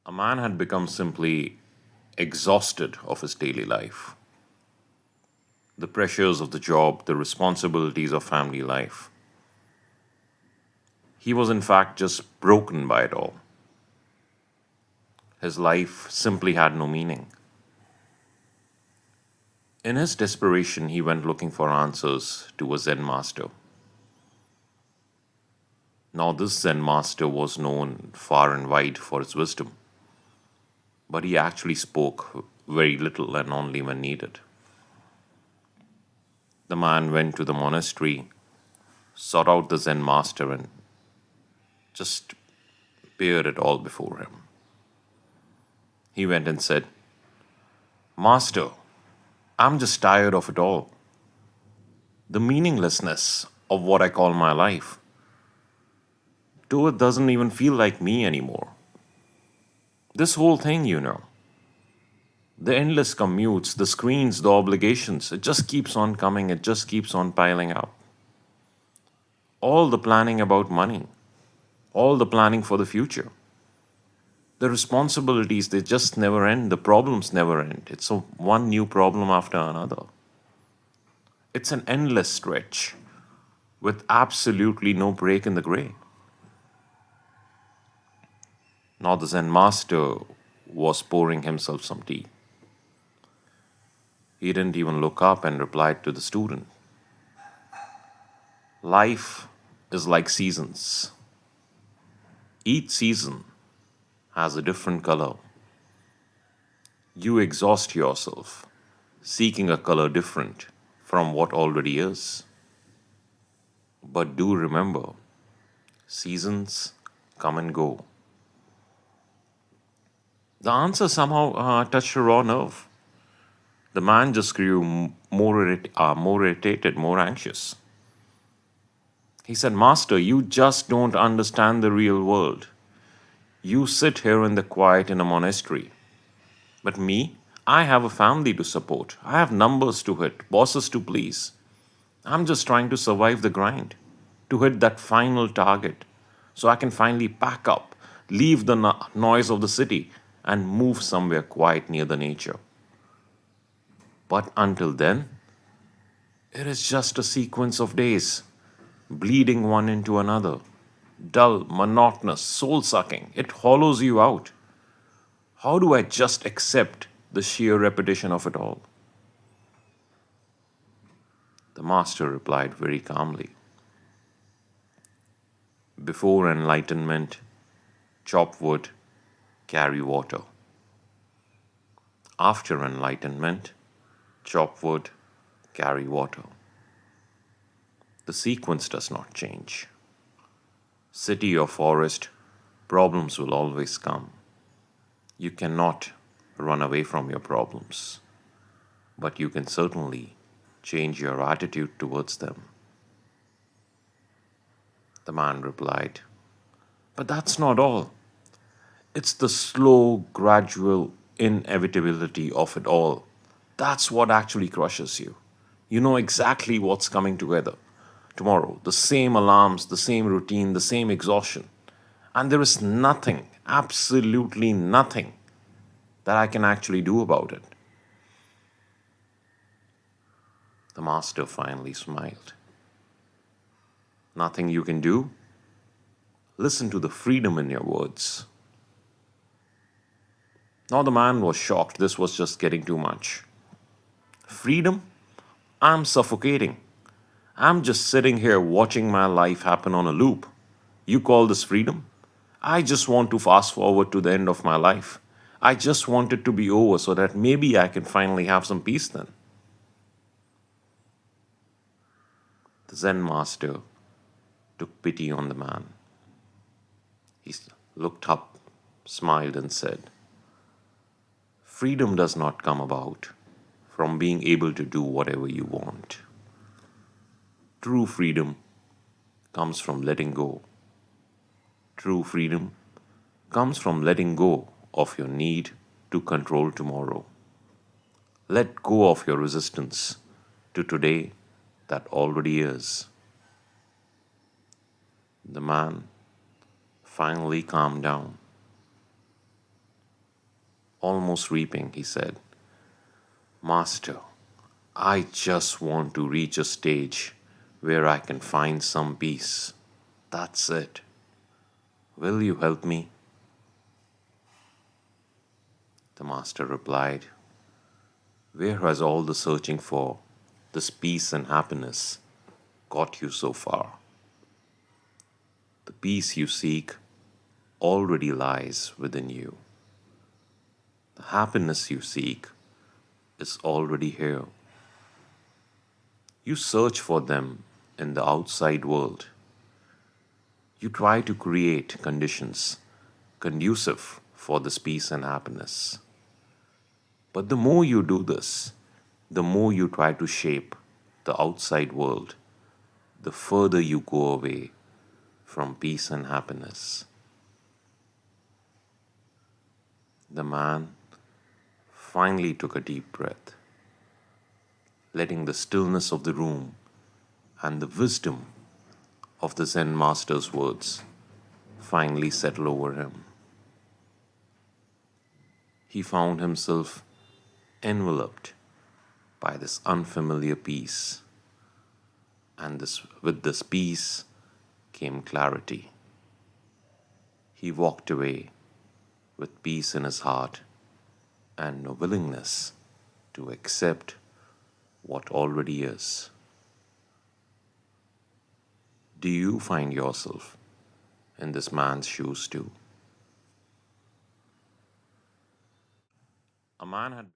A man had become simply exhausted of his daily life. The pressures of the job, the responsibilities of family life. He was, in fact, just broken by it all. His life simply had no meaning. In his desperation, he went looking for answers to a Zen master. Now, this Zen master was known far and wide for his wisdom, but he actually spoke very little and only when needed. The man went to the monastery, sought out the Zen master, and just bared it all before him. He went and said, Master, I'm just tired of it all. The meaninglessness of what I call my life. Though it doesn't even feel like me anymore. This whole thing. The endless commutes, the screens, the obligations, it just keeps on coming, it just keeps on piling up. All the planning about money, all the planning for the future. The responsibilities, they just never end, the problems never end. It's one new problem after another. It's an endless stretch with absolutely no break in the gray. Now the Zen master was pouring himself some tea. He didn't even look up and replied to the student. Life is like seasons. Each season has a different color. You exhaust yourself seeking a color different from what already is. But do remember, seasons come and go. The answer somehow touched a raw nerve. The man just grew more irritated, more anxious. He said, Master, you just don't understand the real world. You sit here in the quiet in a monastery. But me, I have a family to support. I have numbers to hit, bosses to please. I'm just trying to survive the grind, to hit that final target, so I can finally pack up, leave the noise of the city, and move somewhere quiet near the nature. But until then, it is just a sequence of days, bleeding one into another. Dull, monotonous, soul sucking. It hollows you out. How do I just accept the sheer repetition of it all? The master replied very calmly. Before enlightenment, chop wood, carry water. After enlightenment, chop wood, carry water. The sequence does not change. City or forest, problems will always come. You cannot run away from your problems, but you can certainly change your attitude towards them. The man replied, But that's not all. It's the slow, gradual inevitability of it all. That's what actually crushes you. You know exactly what's coming together tomorrow. The same alarms, the same routine, the same exhaustion. And there is nothing, absolutely nothing, that I can actually do about it. The master finally smiled. Nothing you can do? Listen to the freedom in your words. Now the man was shocked. This was just getting too much. Freedom? I'm suffocating. I'm just sitting here watching my life happen on a loop. You call this freedom? I just want to fast forward to the end of my life. I just want it to be over so that maybe I can finally have some peace then. The Zen master took pity on the man. He looked up, smiled, and said, Freedom does not come about from being able to do whatever you want. True freedom comes from letting go. True freedom comes from letting go of your need to control tomorrow. Let go of your resistance to today that already is. The man finally calmed down. Almost weeping, he said, Master, I just want to reach a stage where I can find some peace. That's it. Will you help me? The master replied, Where has all the searching for this peace and happiness got you so far? The peace you seek already lies within you. The happiness you seek is already here. You search for them in the outside world. You try to create conditions conducive for this peace and happiness. But the more you do this, the more you try to shape the outside world, the further you go away from peace and happiness. The man finally took a deep breath, letting the stillness of the room and the wisdom of the Zen master's words finally settle over him. He found himself enveloped by this unfamiliar peace, and with this peace came clarity. He walked away with peace in his heart and a willingness to accept what already is. Do you find yourself in this man's shoes too? A man had